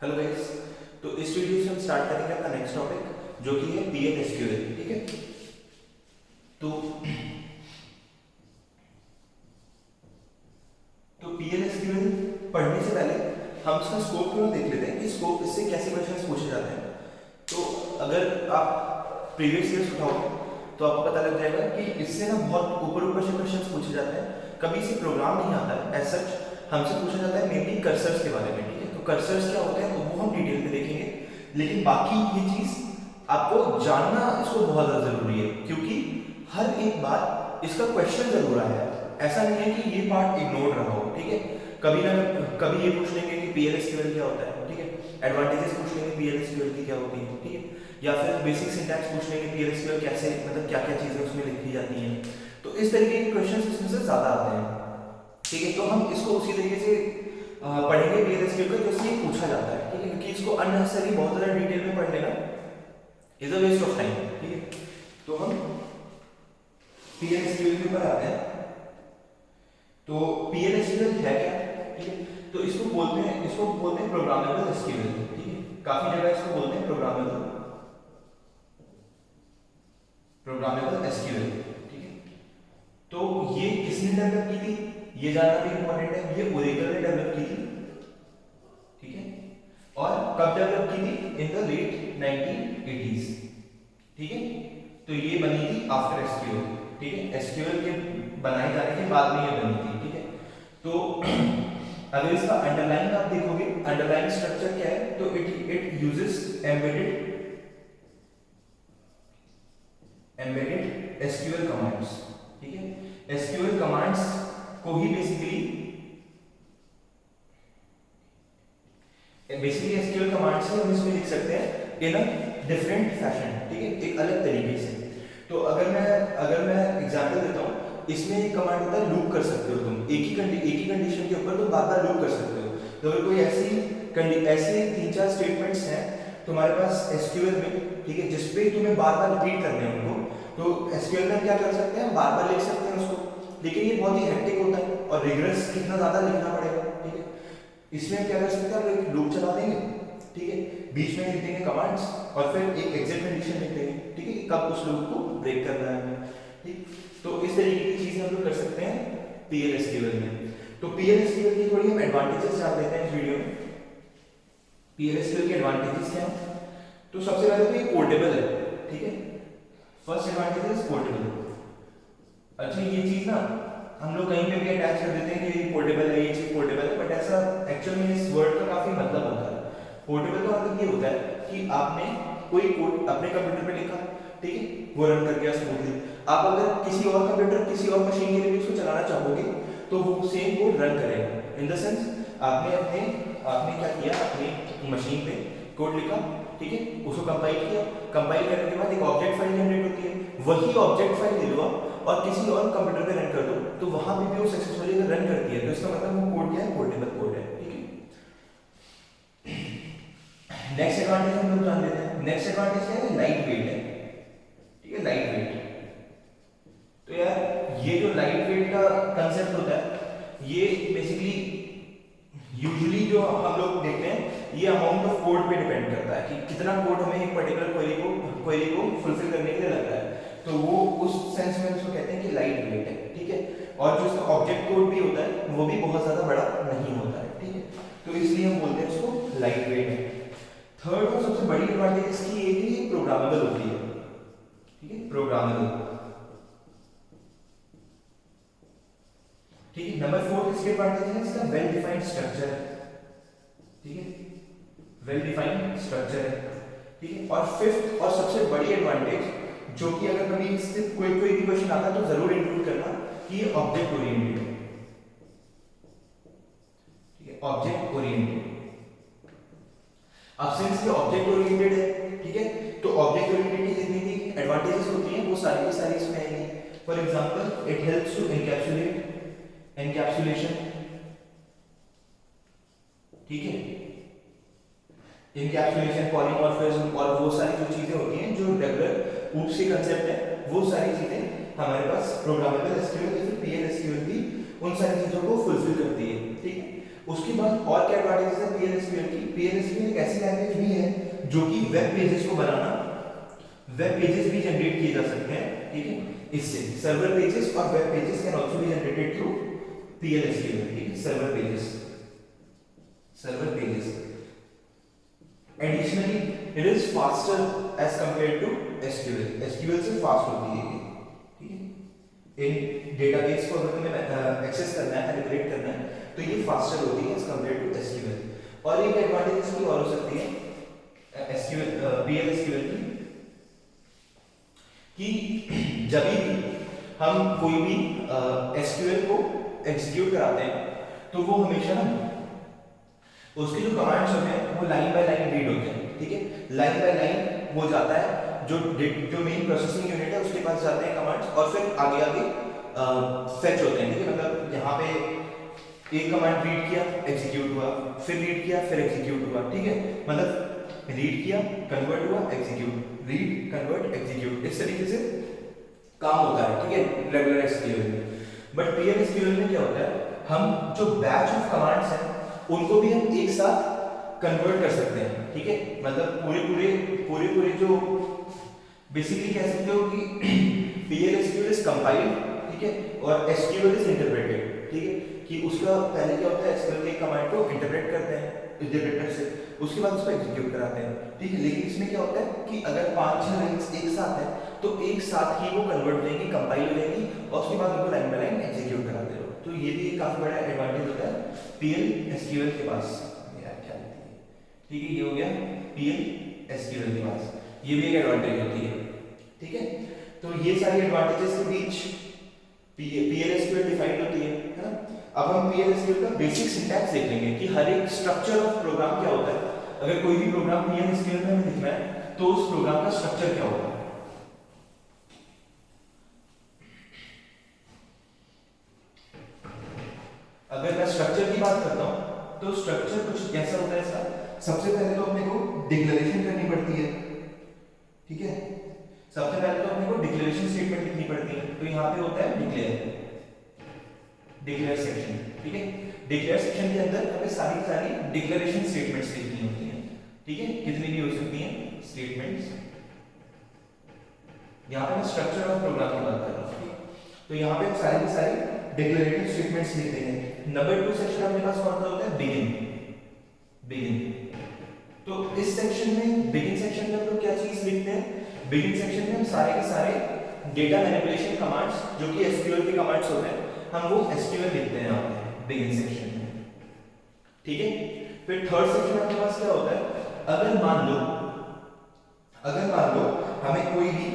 Hello guys. तो इस video से हम स्टार्ट करेंगे अपना नेक्स्ट टॉपिक जो कि है पीएल एसक्यूएल। ठीक है। तो पीएल एसक्यूएल पढ़ने से पहले हम इसका स्कोप थोड़ा देख लेते हैं कि स्कोप इससे कैसे क्वेश्चंस पूछे जाते हैं। तो अगर आप प्रीवियस ईयर्स उठाओगे तो आपको पता लग जाएगा कि इससे ना बहुत ऊपर ऊपर से क्वेश्चंस पूछे जाते हैं। कभी से प्रोग्राम नहीं आता है एज सच, हमसे पूछा जाता है मेनली कर्सर्स के बारे में। ठीक है। तो कर्सर्स क्या होते हैं तो वो हम डिटेल में देखेंगे, लेकिन बाकी ये चीज आपको जानना इसको बहुत ज़्यादा जरूरी है क्योंकि हर एक बार इसका क्वेश्चन जरूर आया है। ऐसा नहीं है कि ये पार्ट इग्नोर रहा हो। ठीक है। कभी ना कभी ये पूछ लेंगे कि पीएल एसक्यूएल क्या होता है। ठीक है। एडवांटेजेस पूछ लेंगे पीएल एसक्यूएल की क्या होती है। ठीक है। या फिर बेसिक सिंटैक्स पूछ लेंगे पीएल एसक्यूएल कैसे, मतलब क्या क्या चीजें उसमें लिखी जाती हैं। तो इस तरीके के क्वेश्चंस इसमें से ज्यादा आते हैं। ठीक है। तो हम इसको उसी तरीके से पढ़ेंगे पीएल एसक्यूएल का जैसे ये पूछा जाता है। ठीक है। क्योंकि इसको अननेसेसरी बहुत ज्यादा डिटेल में पढ़ लेना is a waste of time. ठीक है। तो हम पीएल एसक्यूएल के ऊपर आते हैं। तो पीएल एसक्यूएल है क्या? ठीक है। तो इसको बोलते हैं प्रोग्रामेबल एसक्यूएल। ठीक है। काफी जगह इसको बोलते हैं प्रोग्रामेबल एसक्यूएल। ठीक है। तो ये किसने डेवलप की थी ये जानना भी इंपॉर्टेंट है। ये ओरेकल ने डेवलप की थी। ठीक है। और कब डेवलप की थी? In the late 1980s। ठीक है। तो ये बनी थी आफ्टर एसक्यूएल। ठीक है। एसक्यूएल के बनाए जाने के बाद में ये बनी थी। ठीक है। तो अगर इसका अंडरलाइन आप देखोगे, अंडरलाइन स्ट्रक्चर क्या है तो it uses embedded SQL commands. ठीक है। एसक्यूएल कमांड्स को ही बेसिकली एसक्यूएल कमांड्स हम इसमें लिख सकते हैं इन अ डिफरेंट फैशन। ठीक है। एक अलग तरीके से। तो अगर मैं एग्जांपल देता हूं, इसमें एक कमांड होता है लूप कर सकते हो तुम एक ही कंडीशन के ऊपर तुम बार-बार लूप कर सकते हो। तो अगर कोई ऐसे 3-4 स्टेटमेंट्स हैं तुम्हारे पास एसक्यूएल में, ठीक है, जिस पे तुम्हें बार-बार रिपीट करने हैं उनको, तो एसक्यूएल में क्या कर सकते हैं, बार-बार लिख सकते हैं उसको। लेकिन ये बहुत ही हेक्टिक होता है और रिगरस कितना ज्यादा लिखना पड़ेगा। ठीक है। इसमें हम क्या कर सकते हैं, हम एक लूप चला देंगे। ठीक है। बीच में लिख देंगे कमांड्स और फिर एक एग्जिट कंडीशन लिख देंगे। ठीक है। कब उस लूप को ब्रेक करना है हमें। ठीक। तो इस तरीके की चीजें हम लोग कर सकते हैं पीएल एसक्यूएल में। तो पीएल एसक्यूएल की थोड़ी हम एडवांटेजेस जान लेते हैं इस वीडियो में। पीएल एसक्यूएल के एडवांटेजेस क्या हैं? तो सबसे पहले तो ये पोर्टेबल है। ठीक है। First advantage is portable. अच्छा, ये चीज ना हम लोग कहीं पे भी अटैच कर देते हैं कि ये पोर्टेबल है, ये चीज पोर्टेबल है, बट ऐसा एक्चुअल में इस वर्ड का काफी मतलब होता है। पोर्टेबल का मतलब ये होता है कि आपने कोई कोड अपने कंप्यूटर पे लिखा, ठीक है, वो रन कर गया स्मूथली। आप अगर किसी और कंप्यूटर, किसी और मशीन के लिए भी इसको चलाना चाहोगे तो वो सेम कोड रन करेगा। इन द सेंस आपने क्या किया, अपनी मशीन पे कोड लिखा, ठीक है, उसको कंपाइल किया, कंपाइल करने के बाद एक ऑब्जेक्ट फाइल जनरेट होती है। वही ऑब्जेक्ट फाइल ले लो आप और किसी और कंप्यूटर पे रन कर दो, तो वहां पे भी वो सक्सेसफुली रन करती है। तो इसका मतलब वो कोड क्या है, पोर्टेबल कोड है। ठीक है। नेक्स्ट एडवांटेज हम लोग जान लेते हैं। नेक्स्ट एडवांटेज क्या है, लाइट वेट है। ठीक है, लाइट वेट। तो यार ये जो लाइट वेट का कंसेप्ट होता है, ये बेसिकली यूजुअली जो हम लोग देखते हैं ये अमाउंट ऑफ कोड पे डिपेंड करता है कि कितना कोड हमें एक पर्टिकुलर क्वेरी को फुलफिल करने के लिए लग रहा है। तो वो उस सेंस में उसको कहते हैं कि लाइट वेट है। ठीक है। और जो इसका ऑब्जेक्ट कोड भी होता है वो भी बहुत ज्यादा बड़ा नहीं होता है। ठीक है। तो इसलिए हम बोलते हैं इसको लाइट वेट है। थर्ड और सबसे बड़ी एडवांटेज इसकी ये है कि प्रोग्रामेबल होती है। ठीक है, प्रोग्रामेबल। ठीक है। नंबर 4 इसके एडवांटेज है इसका वेल डिफाइंड स्ट्रक्चर। ठीक है, वेल डिफाइंड स्ट्रक्चर है। ठीक है। और फिफ्थ और सबसे बड़ी एडवांटेज, जो कि अगर कभी इससे कोई भी क्वेश्चन आता है तो जरूर इंक्लूड करना, कि ये ऑब्जेक्ट ओरिएंटेड है। ठीक है, ऑब्जेक्ट ओरिएंटेड। अब सिंस ये ऑब्जेक्ट ओरिएंटेड है, ठीक है, तो ऑब्जेक्ट ओरिएंटेड की जितनी भी एडवांटेजेस होती हैं वो सारी की सारी इसमें आएंगी। For example it helps to encapsulation. ठीक है, इनकैप्सुलेशन, पॉलीमॉर्फिज्म और वो सारी जो चीजें होती हैं जो रेगुलर ऊप्स के कंसेप्ट है, वो सारी चीजें हमारे पास प्रोग्रामेबल एसक्यूएल या फिर पीएल एसक्यूएल भी उन सारी चीजों को फुलफिल करती है। ठीक है। उसके बाद और क्या एडवांटेजेस है पीएलएसक्यूएल की? पीएलएसक्यूएल एक ऐसी लैंग्वेज भी है जो कि वेब पेजेस को बनाना, वेब पेजेस भी जनरेट किए जा सकते हैं, ठीक है, इससे सर्वर पेजेस और web pages can also be generated through PLSQL, ठीक है, server pages, server pages. Additionally it is faster as compared to SQL, SQL से फास्ट होती है ये, ठीक है। इन डेटाबेस को अगर तुम्हें एक्सेस करना है, मैनिपुलेट करना है, तो ये फास्टर होती है एज कंपेयर्ड टू एसक्यूएल। और एक एडवांटेज इसकी और हो सकती है एसक्यूएल पीएलएसक्यूएल की, कि जब भी हम कोई भी एसक्यूएल को एग्जीक्यूट कराते हैं तो वो हमेशा ना उसके जो कमांड्स होते हैं वो लाइन बाय लाइन रीड होते हैं, ठीक है, लाइन बाय लाइन वो जाता है, जो मेन प्रोसेसिंग यूनिट है उसके पास जाते हैं कमांड्स और फिर आगे आगे फेच होते हैं, ठीक है। मतलब यहाँ पे एक कमांड रीड किया, एग्जीक्यूट हुआ, फिर रीड किया, फिर एग्जीक्यूट हुआ, ठीक है, मतलब रीड किया, कन्वर्ट हुआ, एग्जीक्यूट, रीड कन्वर्ट एग्जीक्यूट, इस तरीके से काम होता है, ठीक है, रेगुलर एसक्यूएल में। बट पीएलएसक्यूएल में क्या होता है, हम जो बैच ऑफ कमांड्स हैं उनको भी हम एक साथ कन्वर्ट कर सकते हैं, ठीक है, मतलब पूरे जो बेसिकली कह सकते हो कि पीएलएसक्यूएल इज कंपाइल्ड, ठीक है, और एसक्यूएल इज इंटरप्रेटेड, ठीक है, कि उसका पहले क्या होता है, एसक्यूएल के कमांड को इंटरप्रेट करते हैं इंटरप्रेटर से, उसके बाद उसको एग्जीक्यूट कराते हैं, ठीक है। लेकिन इसमें क्या होता है कि अगर 5-6 लाइंस एक साथ है तो एक साथ ही वो कन्वर्ट हो जाएगी, कंपाइल हो जाएगी और उसके बाद उनको लाइन बाय लाइन एग्जीक्यूट कराते हो। तो ये भी एक काफी बड़ा एडवांटेज होता है पीएलएसक्यूएल के पास, यार क्या लिखती है, ठीक है, ये हो गया पीएलएसक्यूएल के पास, ये भी एक एडवांटेज होती है, ठीक है। तो ये सारी एडवांटेजेस के बीच पीएलएसक्यूएल डिफाइंड होती है ना। अब हम पीएलएसक्यूएल का बेसिक सिंटैक्स देख लेंगे कि हर एक स्ट्रक्चर ऑफ प्रोग्राम क्या होता है। अगर कोई भी प्रोग्राम पीएलएसक्यूएल में हमें लिखना है तो उस प्रोग्राम का स्ट्रक्चर क्या होगा। अगर मैं स्ट्रक्चर की बात करता हूं तो स्ट्रक्चर कुछ कैसा होता है इसका। सबसे पहले तो अपने को डिक्लेरेशन करनी पड़ती है, ठीक है, सबसे पहले तो अपने को डिक्लेरेशन स्टेटमेंट लिखनी पड़ती है। तो यहाँ पे होता है डिक्लेयर सेक्शन, ठीक है। डिक्लेयर सेक्शन के अंदर हमें सारी डिक्लेरेशन स्टेटमेंट्स लिखनी होती हैं, ठीक है, कितनी भी हो सकती हैं स्टेटमेंट्स। यहाँ पे मैं स्ट्रक्चर ऑफ प्रोग्राम की बात कर रहा हूँ, तो यहाँ पे सारी डिक्लेरेटिव स्टेटमेंट्स लिख देंगे। नंबर 2 सेक्शन अपने पास कौन सा होता है, बिगिन। तो इस सेक्शन में, बिगिन सेक्शन में हम लोग क्या चीज लिखते हैं, बिगिन सेक्शन में हम सारे के सारे डेटा मैनिपुलेशन कमांड्स जो कि एसक्यूएल के कमांड्स होते हैं, हम वो एसक्यूएल लिखते हैं यहाँ पे बिगिन सेक्शन में, ठीक है। फिर थर्ड सेक्शन आपके पास क्या होता है, अगर मान लो हमें कोई भी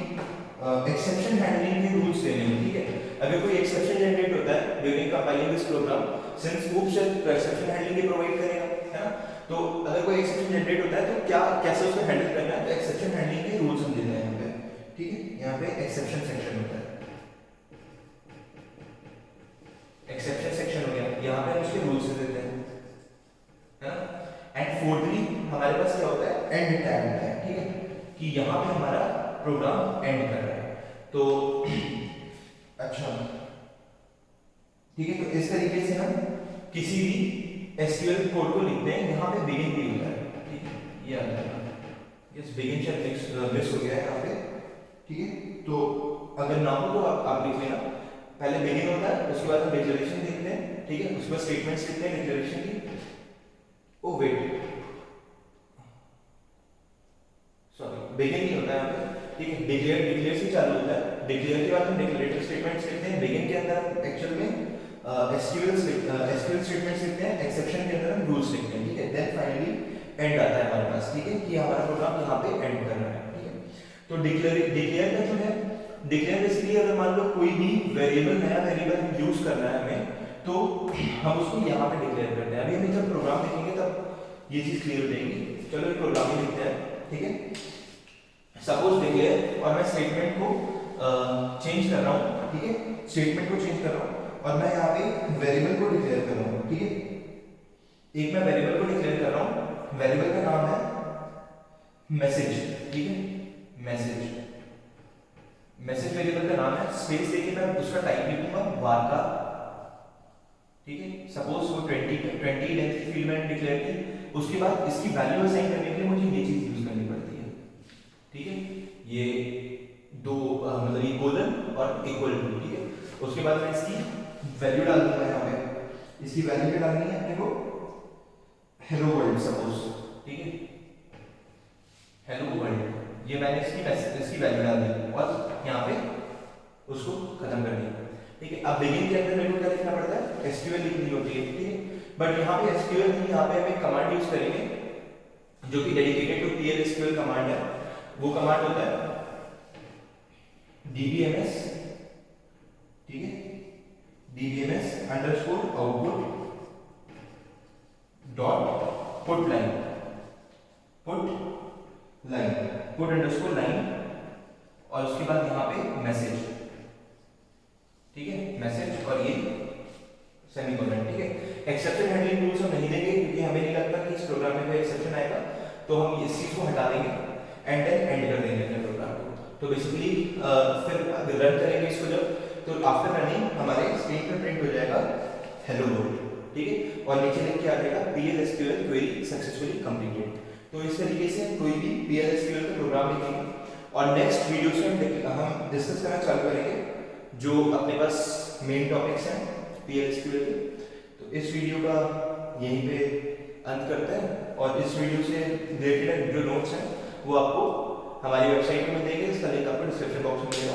एक्सेप्शन हैंडलिंग के रूल्स देने हैं, ठीक है। अगर कोई एक्सेप्शन जनरेट होता है during compiling this program, since oops exception handling भी प्रोवाइड करेगा, है ना। तो अगर कोई एक्सेप्शन जनरेट होता है तो क्या कैसे उसको हैंडल करना है, तो एक्सेप्शन हैंडलिंग के रूल्स हम देते हैं यहाँ पे, ठीक है। यहाँ पे एक्सेप्शन सेक्शन होता है, एक्सेप्शन सेक्शन हो गया, यहाँ पे हम उसके रूल्स दे देते हैं, है ना। एंड फोर्थली हमारे पास क्या होता है, एंड टैग होता है, ठीक है, कि यहाँ पे हमारा प्रोग्राम एंड कर रहा है। तो अच्छा, ठीक है, तो इस तरीके से हम किसी भी एसक्यूएल कोड को लिखते हैं। यहाँ पे बिगिन भी होता है, ठीक है, ये आता है, यस बिगिन शायद मिस हो गया है यहाँ पे, ठीक है। तो अगर ना हो तो आप लिख लेना, पहले बिगिन होता है, उसके बाद हम डिक्लेरेशन लिखते हैं, ठीक है, उसके बाद स्टेटमेंट्स लिखते हैं डिक्लेरेशन की। ओ वेट, सॉरी, बिगिन नहीं होता है यहाँ पे, ठीक है, डिक्लेयर से चालू होता है। डिक्लेयर के बाद हम डिक्लेरेटिव स्टेटमेंट्स लिखते हैं। बिगिन के अंदर हम एक्चुअल में एसक्यूएल स्टेटमेंट्स लिखते हैं, एक्सेप्शन के अंदर हम रूल्स लिखते हैं, ठीक है। देन फाइनली एंड आता है हमारे पास, ठीक है, कि हमारा प्रोग्राम यहाँ पे एंड कर रहा है, ठीक है। तो डिक्लेयर का जो है, डिक्लेयर बेसिकली अगर मान लो कोई भी वेरिएबल, नया वेरिएबल यूज करना है हमें, तो हम उसको यहाँ पे डिक्लेयर करते हैं। अभी हम जब प्रोग्राम लिखेंगे तब ये चीज क्लियर हो जाएगी। चलो एक प्रोग्राम ही लिखते हैं, ठीक है। सपोज डिक्लेयर और मैं स्टेटमेंट को चेंज कर रहा हूँ, ठीक है, स्टेटमेंट को चेंज कर रहा हूँ और मैं यहाँ पे वेरिएबल को डिक्लेयर कर रहा हूँ, ठीक है। एक मैं वेरिएबल को डिक्लेयर कर रहा हूँ, वेरिएबल का नाम है मैसेज, ठीक है, मैसेज वेरिएबल का नाम है। स्पेस देके मैं उसका टाइप लिखूंगा, ठीक है, सपोज वो 20 लेंथ की फील्ड मैंने डिक्लेयर की, उसके बाद इसकी वैल्यू असाइन करने के लिए मुझे ये चीज यूज करनी पड़ती है। ठीक है, ये दो मतलब ये कोलन और इक्वल टू। ठीक है, उसके बाद मैं इसकी वैल्यू डाल दूंगा यहाँ पे, इसकी वैल्यू क्या डालनी है अपने को, हेलो वर्ल्ड सपोज। ठीक है, हेलो वर्ल्ड, ये मैंने इसकी वैल्यू डाल दी और यहाँ पे उसको खत्म कर दिया। ठीक है, अब बिगिन के अंदर मेरे को क्या लिखना पड़ता है, एसक्यूएल लिखनी होती है। ठीक है, बट यहाँ पे एसक्यूएल नहीं, यहाँ पे हम एक कमांड यूज करेंगे जो कि dedicated to PL SQL command है। वो कमांड होता है dbms। ठीक है, dbms underscore output dot put line, put underscore line, और उसके बाद यहाँ पे मैसेज। ठीक है, मैसेज और ये सेमीकोलन। ठीक है, एक्सेप्शन हैंडलिंग रूल्स हम नहीं देंगे क्योंकि हमें नहीं लगता कि इस प्रोग्राम में कोई एक्सेप्शन आएगा, तो हम इस चीज को हटा देंगे एंड देन एंड कर देंगे अपने प्रोग्राम को। तो बेसिकली फिर रन करेंगे इसको जब, तो आफ्टर रनिंग हमारे स्क्रीन पर प्रिंट हो जाएगा हेलो वर्ल्ड। ठीक है, और नीचे लिख के आ जाएगा PL SQL query successfully completed. तो इस तरीके से कोई भी पीएल एसक्यूएल का प्रोग्राम लिखेंगे, और नेक्स्ट वीडियो से हम डिस्कस करना चालू करेंगे जो अपने पास मेन टॉपिक्स हैं पीएल एसक्यूएल के। तो इस वीडियो का यहीं पे अंत करते हैं, और इस वीडियो से रिलेटेड जो नोट्स हैं वो आपको हमारी वेबसाइट में मिलेंगे, इसका लिंक आपको डिस्क्रिप्शन बॉक्स में मिलेगा।